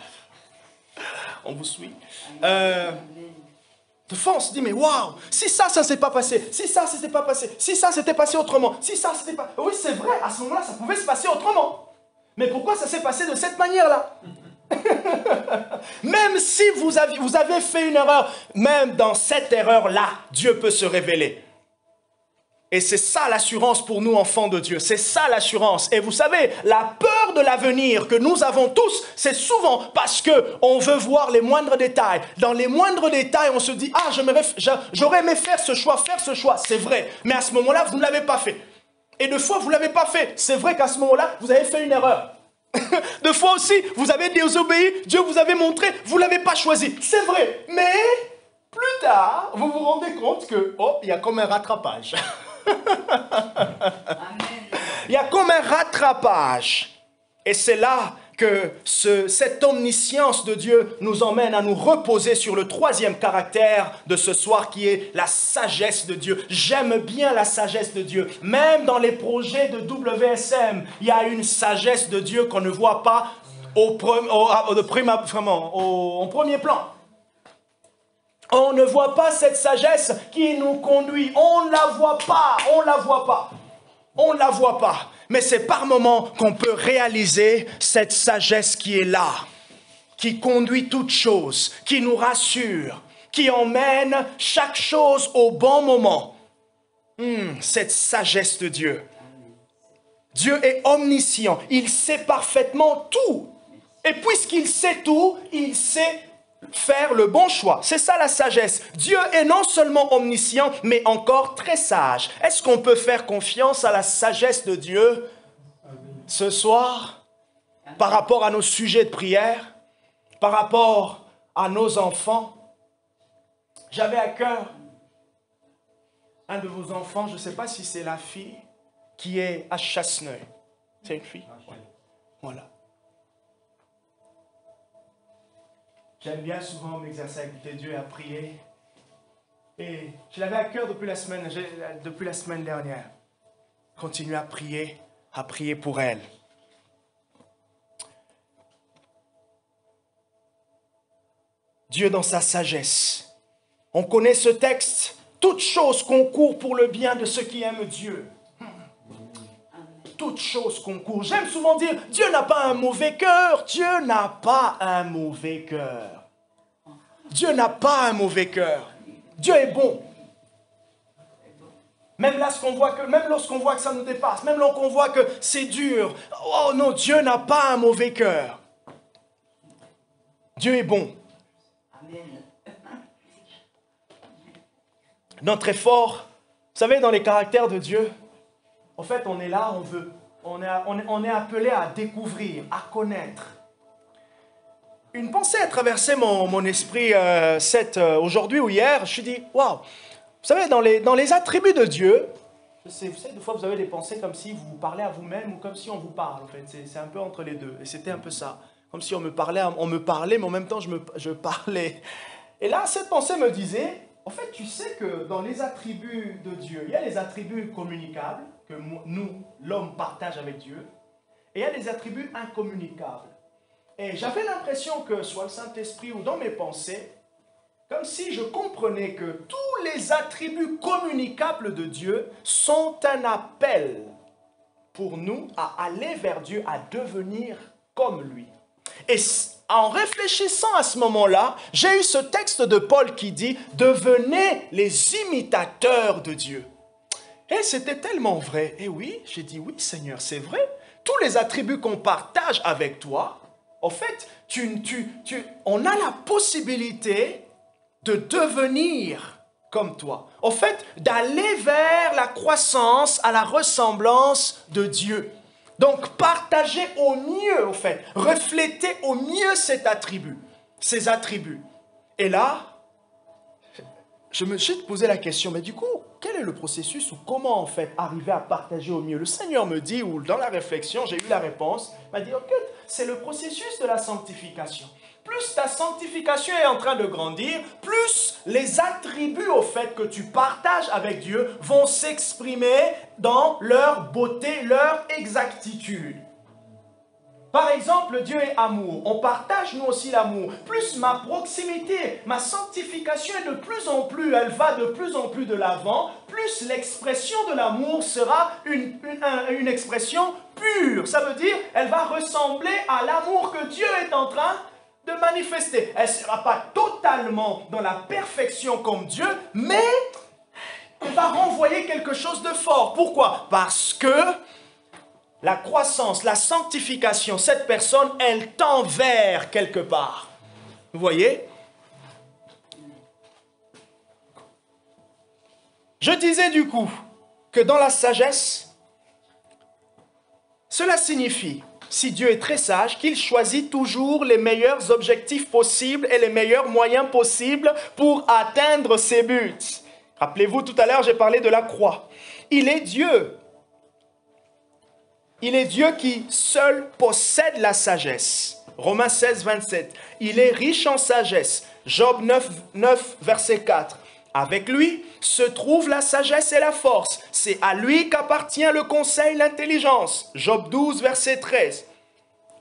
Speaker 1: On vous suit. De fois, on se dit, mais waouh, si ça ne s'est pas passé, si ça s'était pas passé, si ça s'était passé autrement, si ça s'était pas... Oui, c'est vrai, à ce moment-là, ça pouvait se passer autrement. Mais pourquoi ça s'est passé de cette manière-là? Même si vous avez fait une erreur, même dans cette erreur-là, Dieu peut se révéler. Et c'est ça l'assurance pour nous, enfants de Dieu. C'est ça l'assurance. Et vous savez, la peur de l'avenir que nous avons tous, c'est souvent parce qu'on veut voir les moindres détails. Dans les moindres détails, on se dit, j'aurais aimé faire ce choix. C'est vrai. Mais à ce moment-là, vous ne l'avez pas fait. Et de fois, vous ne l'avez pas fait. C'est vrai qu'à ce moment-là, vous avez fait une erreur. De fois aussi, vous avez désobéi, Dieu vous avait montré, vous ne l'avez pas choisi. C'est vrai, mais plus tard, vous vous rendez compte que, il y a comme un rattrapage. Il y a comme un rattrapage. Et c'est là que cette omniscience de Dieu nous emmène à nous reposer sur le troisième caractère de ce soir qui est la sagesse de Dieu. J'aime bien la sagesse de Dieu. Même dans les projets de WSM, il y a une sagesse de Dieu qu'on ne voit pas en premier plan. On ne voit pas cette sagesse qui nous conduit. On ne la voit pas. On ne la voit pas. Mais c'est par moments qu'on peut réaliser cette sagesse qui est là, qui conduit toutes choses, qui nous rassure, qui emmène chaque chose au bon moment. Cette sagesse de Dieu. Dieu est omniscient. Il sait parfaitement tout. Et puisqu'il sait tout, il sait faire le bon choix. C'est ça la sagesse. Dieu est non seulement omniscient, mais encore très sage. Est-ce qu'on peut faire confiance à la sagesse de Dieu ce soir, par rapport à nos sujets de prière, par rapport à nos enfants? J'avais à cœur un de vos enfants, je ne sais pas si c'est la fille, qui est à Chasseneuil. C'est une fille? Ouais. Voilà. J'aime bien souvent m'exercer à écouter Dieu et à prier. Et je l'avais à cœur depuis la semaine dernière. Continuer à prier pour elle. Dieu dans sa sagesse. On connaît ce texte. Toutes choses concourent pour le bien de ceux qui aiment Dieu. Toutes choses concourent. J'aime souvent dire, Dieu n'a pas un mauvais cœur. Dieu n'a pas un mauvais cœur. Dieu n'a pas un mauvais cœur. Dieu est bon. Même lorsqu'on voit que ça nous dépasse, même lorsqu'on voit que c'est dur. Oh non, Dieu n'a pas un mauvais cœur. Dieu est bon.
Speaker 2: Amen.
Speaker 1: Notre effort, vous savez, dans les caractères de Dieu, en fait, on est là, on est appelé à découvrir, à connaître. Une pensée a traversé mon esprit aujourd'hui ou hier. Je me suis dit, waouh, vous savez, dans les attributs de Dieu, vous savez, des fois vous avez des pensées comme si vous parlez à vous-même ou comme si on vous parle. En fait, c'est un peu entre les deux. Et c'était un peu ça. Comme si on me parlait, mais en même temps je parlais. Et là, cette pensée me disait, en fait, tu sais que dans les attributs de Dieu, il y a les attributs communicables que nous, l'homme, partage avec Dieu, et il y a les attributs incommunicables. Et j'avais l'impression que, soit le Saint-Esprit ou dans mes pensées, comme si je comprenais que tous les attributs communicables de Dieu sont un appel pour nous à aller vers Dieu, à devenir comme lui. Et en réfléchissant à ce moment-là, j'ai eu ce texte de Paul qui dit « Devenez les imitateurs de Dieu ». Et c'était tellement vrai. Et oui, j'ai dit « Oui Seigneur, c'est vrai. Tous les attributs qu'on partage avec toi, En fait, on a la possibilité de devenir comme toi. En fait, d'aller vers la croissance à la ressemblance de Dieu. Donc, partager au mieux, en fait, refléter au mieux ces attributs. Et là, je me suis posé la question, mais du coup, quel est le processus ou comment en fait arriver à partager au mieux? Le Seigneur me dit, ou dans la réflexion, j'ai eu la réponse, il m'a dit, ok, c'est le processus de la sanctification. Plus ta sanctification est en train de grandir, plus les attributs au fait que tu partages avec Dieu vont s'exprimer dans leur beauté, leur exactitude. Par exemple, Dieu est amour. On partage nous aussi l'amour. Plus ma proximité, ma sanctification est de plus en plus, elle va de plus en plus de l'avant, plus l'expression de l'amour sera une expression pure. Ça veut dire, elle va ressembler à l'amour que Dieu est en train de manifester. Elle ne sera pas totalement dans la perfection comme Dieu, mais elle va renvoyer quelque chose de fort. Pourquoi? Parce que la croissance, la sanctification, cette personne, elle tend vers quelque part. Vous voyez? Je disais du coup que dans la sagesse, cela signifie, si Dieu est très sage, qu'il choisit toujours les meilleurs objectifs possibles et les meilleurs moyens possibles pour atteindre ses buts. Rappelez-vous, tout à l'heure, j'ai parlé de la croix. Il est Dieu. Il est Dieu qui seul possède la sagesse. Romains 16, 27. Il est riche en sagesse. Job 9, verset 4. Avec lui se trouve la sagesse et la force. C'est à lui qu'appartient le conseil, l'intelligence. Job 12, verset 13.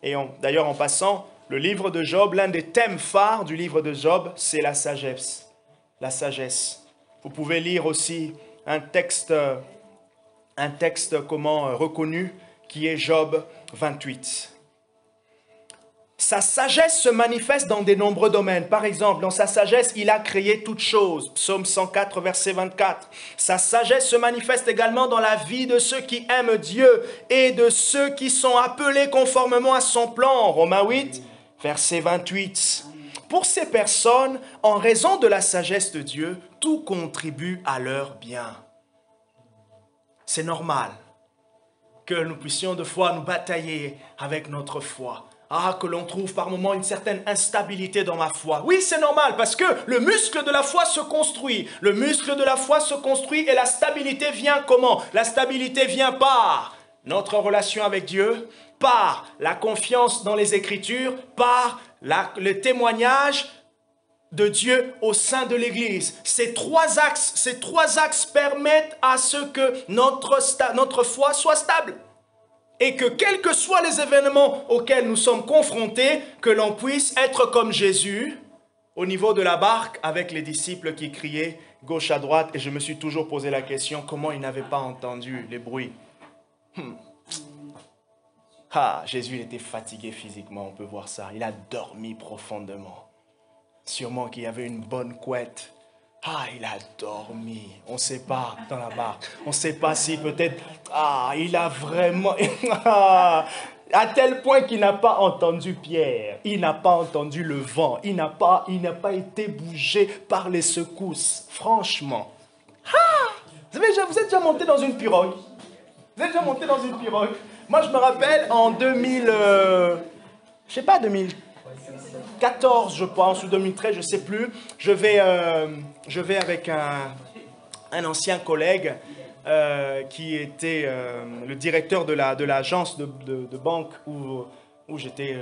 Speaker 1: Et d'ailleurs, en passant, le livre de Job, l'un des thèmes phares du livre de Job, c'est la sagesse. La sagesse. Vous pouvez lire aussi un texte reconnu, qui est Job 28. Sa sagesse se manifeste dans de nombreux domaines. Par exemple, dans sa sagesse, il a créé toutes choses. Psaume 104, verset 24. Sa sagesse se manifeste également dans la vie de ceux qui aiment Dieu et de ceux qui sont appelés conformément à son plan. Romains 8, verset 28. Pour ces personnes, en raison de la sagesse de Dieu, tout contribue à leur bien. C'est normal que nous puissions de fois nous batailler avec notre foi. Que l'on trouve par moments une certaine instabilité dans ma foi. Oui, c'est normal parce que le muscle de la foi se construit. Le muscle de la foi se construit et la stabilité vient comment? La stabilité vient par notre relation avec Dieu, par la confiance dans les Écritures, par le témoignage de Dieu au sein de l'Église. Ces trois axes permettent à ce que notre foi soit stable. Et que quels que soient les événements auxquels nous sommes confrontés, que l'on puisse être comme Jésus au niveau de la barque avec les disciples qui criaient gauche à droite. Et je me suis toujours posé la question, comment ils n'avaient pas entendu les bruits? Jésus il était fatigué physiquement, on peut voir ça. Il a dormi profondément. Sûrement qu'il y avait une bonne couette. Il a dormi. On ne sait pas dans la barque. On ne sait pas si peut-être... il a vraiment... à tel point qu'il n'a pas entendu Pierre. Il n'a pas entendu le vent. Il n'a pas été bougé par les secousses. Franchement. Vous êtes déjà monté dans une pirogue? Vous êtes déjà monté dans une pirogue? Moi, je me rappelle en 2014, je pense, ou 2013, je ne sais plus. Je vais avec un ancien collègue qui était le directeur de l'agence de banque où j'étais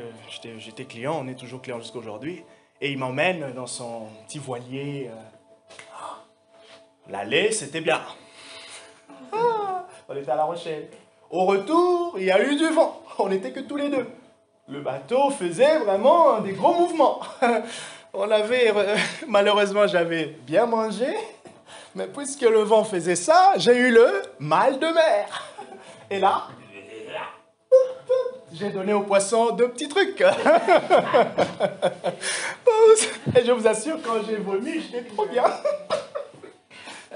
Speaker 1: client. On est toujours client jusqu'à aujourd'hui. Et il m'emmène dans son petit voilier. L'aller, c'était bien. On était à La Rochelle. Au retour, il y a eu du vent. On n'était que tous les deux. Le bateau faisait vraiment des gros mouvements. Malheureusement, j'avais bien mangé, mais puisque le vent faisait ça, j'ai eu le mal de mer. Et là, j'ai donné au poisson 2 petits trucs. Et je vous assure, quand j'ai vomi, j'étais trop bien.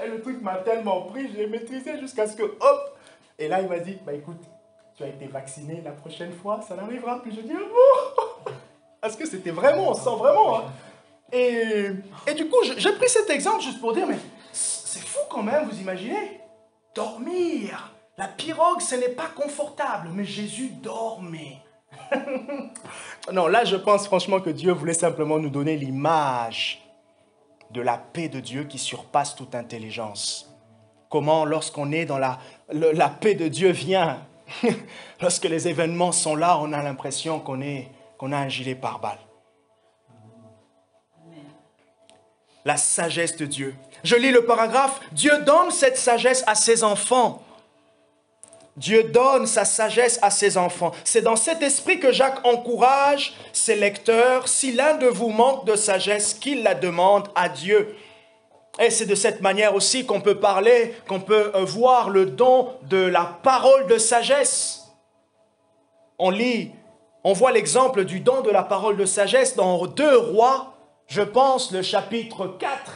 Speaker 1: Et le truc m'a tellement pris, je l'ai maîtrisé jusqu'à ce que, hop. Et là, il m'a dit, écoute, tu as été vacciné la prochaine fois, ça n'arrivera plus. Je dis, bon. Parce que c'était vraiment, on sent vraiment. Hein. Et du coup, j'ai pris cet exemple juste pour dire, mais c'est fou quand même, vous imaginez? Dormir. La pirogue, ce n'est pas confortable, mais Jésus dormait. Non, là, je pense franchement que Dieu voulait simplement nous donner l'image de la paix de Dieu qui surpasse toute intelligence. Comment, lorsqu'on est dans la paix de Dieu vient, lorsque les événements sont là, on a l'impression qu'on a un gilet pare-balles. La sagesse de Dieu. Je lis le paragraphe. Dieu donne cette sagesse à ses enfants. Dieu donne sa sagesse à ses enfants. C'est dans cet esprit que Jacques encourage ses lecteurs. Si l'un de vous manque de sagesse, qu'il la demande à Dieu. Et c'est de cette manière aussi qu'on peut parler, qu'on peut voir le don de la parole de sagesse. On lit, on voit l'exemple du don de la parole de sagesse dans 2 Rois, je pense le chapitre 4,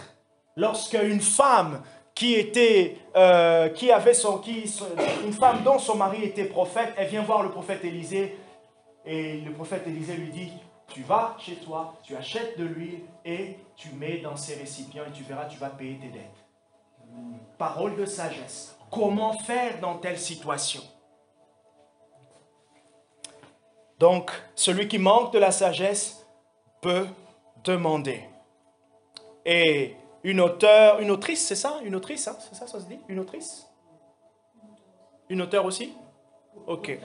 Speaker 1: lorsque une femme une femme dont son mari était prophète, elle vient voir le prophète Élisée et le prophète Élisée lui dit, tu vas chez toi, tu achètes de l'huile et tu mets dans ces récipients et tu verras, tu vas payer tes dettes. Parole de sagesse. Comment faire dans telle situation? Donc, celui qui manque de la sagesse peut demander. Et une autrice, c'est ça? Une autrice, hein? C'est ça, ça se dit? Une autrice? Une auteure aussi? Ok.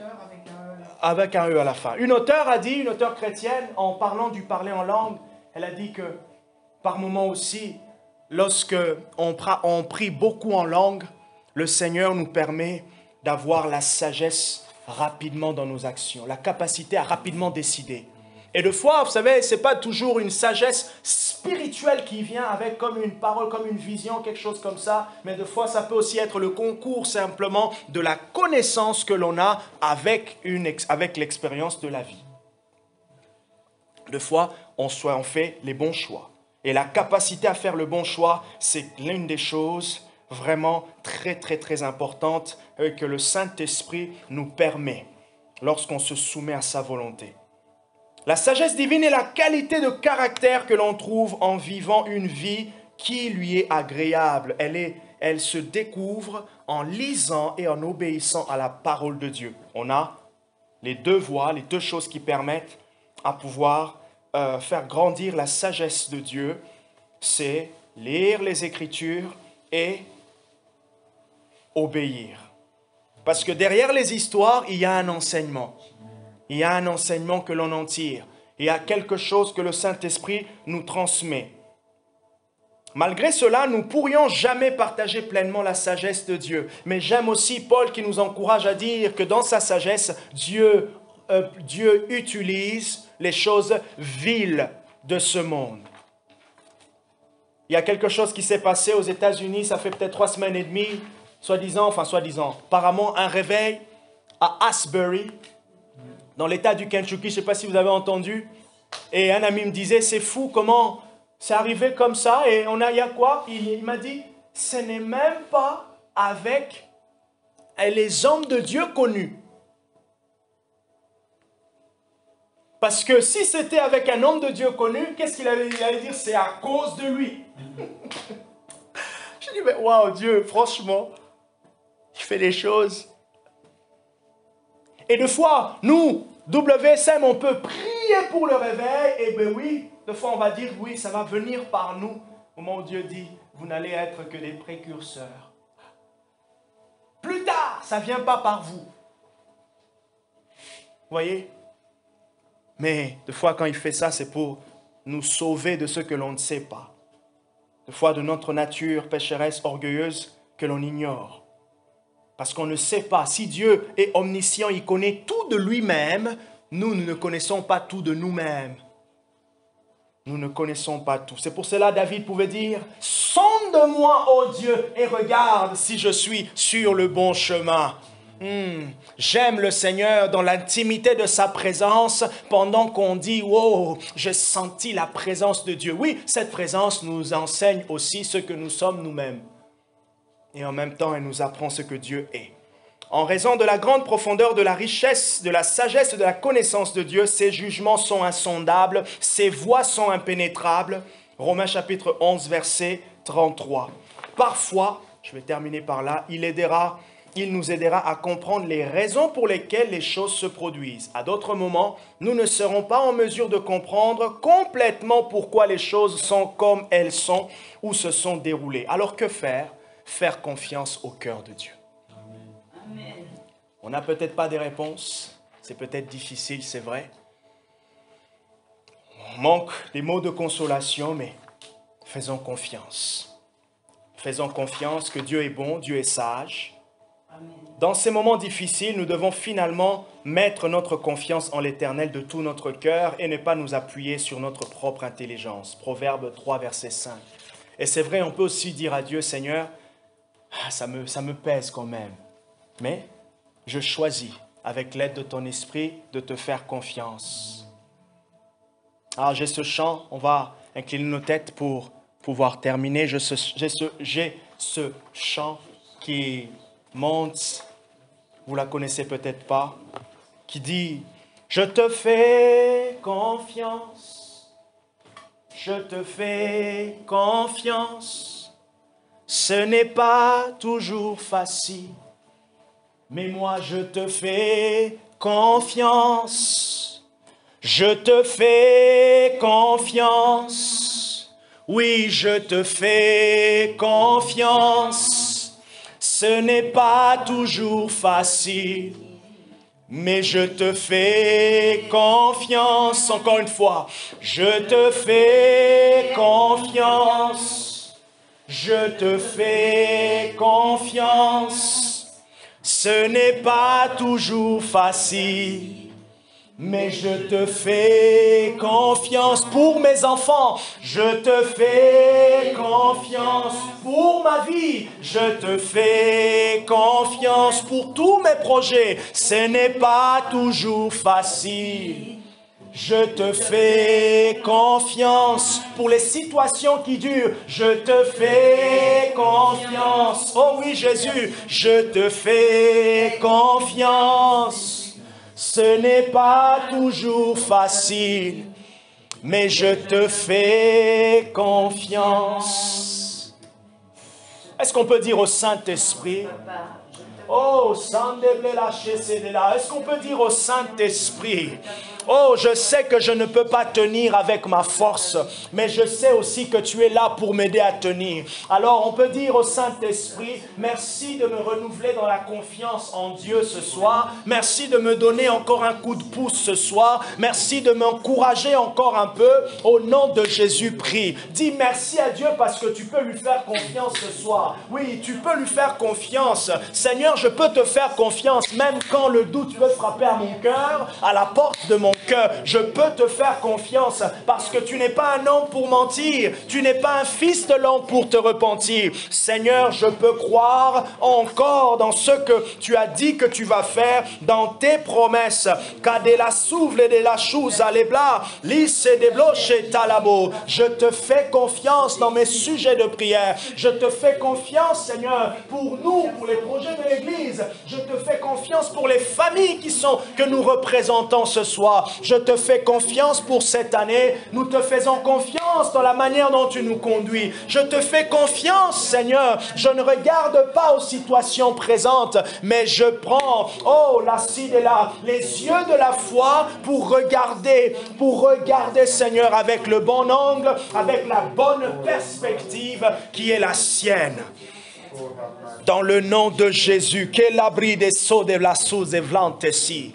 Speaker 1: Avec un E à la fin. Une auteure a dit, une auteure chrétienne, en parlant du parler en langue, elle a dit que par moments aussi, lorsque on prie beaucoup en langue, le Seigneur nous permet d'avoir la sagesse rapidement dans nos actions, la capacité à rapidement décider. Et des fois, vous savez, ce n'est pas toujours une sagesse spirituelle qui vient avec comme une parole, comme une vision, quelque chose comme ça, mais des fois, ça peut aussi être le concours simplement de la connaissance que l'on a avec l'expérience de la vie. Des fois, on fait les bons choix. Et la capacité à faire le bon choix, c'est l'une des choses vraiment très, très, très importantes que le Saint-Esprit nous permet lorsqu'on se soumet à sa volonté. La sagesse divine est la qualité de caractère que l'on trouve en vivant une vie qui lui est agréable. Elle se découvre en lisant et en obéissant à la parole de Dieu. On a les 2 voies, les 2 choses qui permettent à pouvoir faire grandir la sagesse de Dieu. C'est lire les Écritures et obéir. Parce que derrière les histoires, il y a un enseignement. Il y a un enseignement que l'on en tire. Il y a quelque chose que le Saint-Esprit nous transmet. Malgré cela, nous ne pourrions jamais partager pleinement la sagesse de Dieu. Mais j'aime aussi Paul qui nous encourage à dire que dans sa sagesse, Dieu utilise les choses viles de ce monde. Il y a quelque chose qui s'est passé aux États-Unis, ça fait peut-être 3 semaines et demie, apparemment un réveil à Asbury, dans l'état du Kentucky, je ne sais pas si vous avez entendu, et un ami me disait, c'est fou comment c'est arrivé comme ça, et il y a quoi? Il m'a dit, ce n'est même pas avec les hommes de Dieu connus. Parce que si c'était avec un homme de Dieu connu, qu'est-ce qu'il allait dire? C'est à cause de lui. Je dis, mais waouh, Dieu, franchement, il fait les choses. Et des fois, nous, WSM, on peut prier pour le réveil, et bien oui, des fois on va dire, oui, ça va venir par nous, au moment où Dieu dit, vous n'allez être que des précurseurs. Plus tard, ça ne vient pas par vous. Vous voyez? Mais des fois, quand il fait ça, c'est pour nous sauver de ce que l'on ne sait pas. Des fois, de notre nature pécheresse, orgueilleuse, que l'on ignore. Parce qu'on ne sait pas. Si Dieu est omniscient, il connaît tout de lui-même, nous ne connaissons pas tout de nous-mêmes. Nous ne connaissons pas tout. C'est pour cela David pouvait dire, « Sonde-moi, ô Dieu, et regarde si je suis sur le bon chemin. » J'aime le Seigneur dans l'intimité de sa présence pendant qu'on dit « Wow, j'ai senti la présence de Dieu. » Oui, cette présence nous enseigne aussi ce que nous sommes nous-mêmes. Et en même temps, elle nous apprend ce que Dieu est. En raison de la grande profondeur de la richesse, de la sagesse et de la connaissance de Dieu, ses jugements sont insondables, ses voies sont impénétrables. Romains chapitre 11, verset 33. Parfois, je vais terminer par là, il nous aidera à comprendre les raisons pour lesquelles les choses se produisent. À d'autres moments, nous ne serons pas en mesure de comprendre complètement pourquoi les choses sont comme elles sont ou se sont déroulées. Alors que faire? Faire confiance au cœur de Dieu.
Speaker 2: Amen.
Speaker 1: On n'a peut-être pas des réponses, c'est peut-être difficile, c'est vrai. On manque des mots de consolation, mais faisons confiance. Faisons confiance que Dieu est bon, Dieu est sage.
Speaker 2: Amen.
Speaker 1: Dans ces moments difficiles, nous devons finalement mettre notre confiance en l'Éternel de tout notre cœur et ne pas nous appuyer sur notre propre intelligence. Proverbe 3, verset 5. Et c'est vrai, on peut aussi dire à Dieu, Seigneur, ça me pèse quand même. Mais je choisis, avec l'aide de ton esprit, de te faire confiance. Alors j'ai ce chant, on va incliner nos têtes pour pouvoir terminer. J'ai ce chant qui monte, vous la connaissez peut-être pas, qui dit « Je te fais confiance, je te fais confiance, ce n'est pas toujours facile, mais moi je te fais confiance, je te fais confiance, oui je te fais confiance. Ce n'est pas toujours facile, mais je te fais confiance. Encore une fois, je te fais confiance. Je te fais confiance. Ce n'est pas toujours facile, mais je te fais confiance pour mes enfants. Je te fais confiance pour ma vie. Je te fais confiance pour tous mes projets. Ce n'est pas toujours facile. Je te fais confiance pour les situations qui durent. Je te fais confiance. Oh oui, Jésus, je te fais confiance. Ce n'est pas toujours facile, mais je te fais confiance. Est-ce qu'on peut dire au Saint-Esprit, oh, est-ce qu'on peut dire au Saint-Esprit, oh, je sais que je ne peux pas tenir avec ma force, mais je sais aussi que tu es là pour m'aider à tenir. Alors on peut dire au Saint-Esprit, merci de me renouveler dans la confiance en Dieu ce soir. Merci de me donner encore un coup de pouce ce soir. Merci de m'encourager encore un peu. Au nom de Jésus, prie. Dis merci à Dieu parce que tu peux lui faire confiance ce soir. Oui, tu peux lui faire confiance. Seigneur, je peux te faire confiance même quand le doute peut frapper à mon cœur, à la porte de mon cœur. Je peux te faire confiance parce que tu n'es pas un homme pour mentir. Tu n'es pas un fils de l'homme pour te repentir. Seigneur, je peux croire encore dans ce que tu as dit que tu vas faire, dans tes promesses. Je te fais confiance dans mes sujets de prière. Je te fais confiance, Seigneur, pour nous, pour les projets de l'Église. Je te fais confiance pour les familles que nous représentons ce soir. Je te fais confiance pour cette année. Nous te faisons confiance dans la manière dont tu nous conduis. Je te fais confiance, Seigneur. Je ne regarde pas aux situations présentes, mais je prends, oh, la cide est là, les yeux de la foi pour regarder, Seigneur, avec le bon angle, avec la bonne perspective qui est la sienne. Dans le nom de Jésus, que l'abri des sauts de la sous et vlantesi.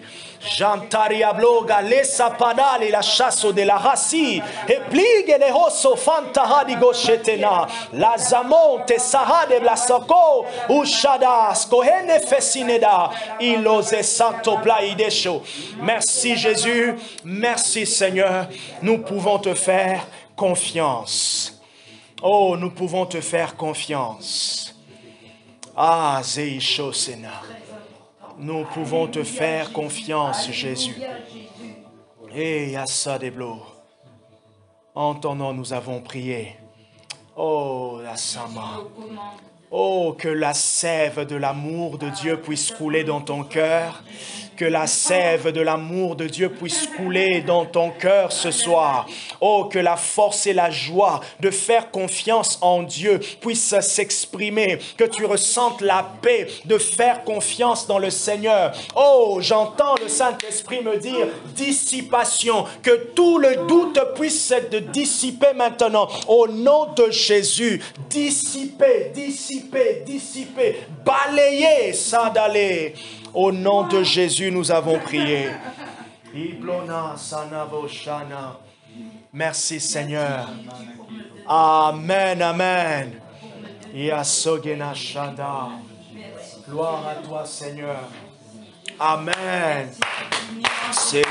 Speaker 1: Jantariabloga lesa padali la chasso de la rassi e plighe le hosso fantahadi goshetena la zamonte sahade la soko ushada skohene fesineda ilose santo plaidesho. Merci Jésus, merci Seigneur, nous pouvons te faire confiance. Oh, nous pouvons te faire confiance. Ah, Zeisho Sena. Nous pouvons te faire confiance, Jésus. Et Yassa Deblo. En ton nom, nous avons prié. Oh, la Sama. Oh, que la sève de l'amour de Dieu puisse couler dans ton cœur. Que la sève de l'amour de Dieu puisse couler dans ton cœur ce soir. Oh, que la force et la joie de faire confiance en Dieu puissent s'exprimer. Que tu ressentes la paix de faire confiance dans le Seigneur. Oh, j'entends le Saint-Esprit me dire dissipation. Que tout le doute puisse être dissipé maintenant. Au nom de Jésus, dissiper, dissiper, dissiper, balayer, ça d'aller. Au nom de Jésus, nous avons prié. Merci Seigneur. Amen, amen. Gloire à toi Seigneur. Amen. C'est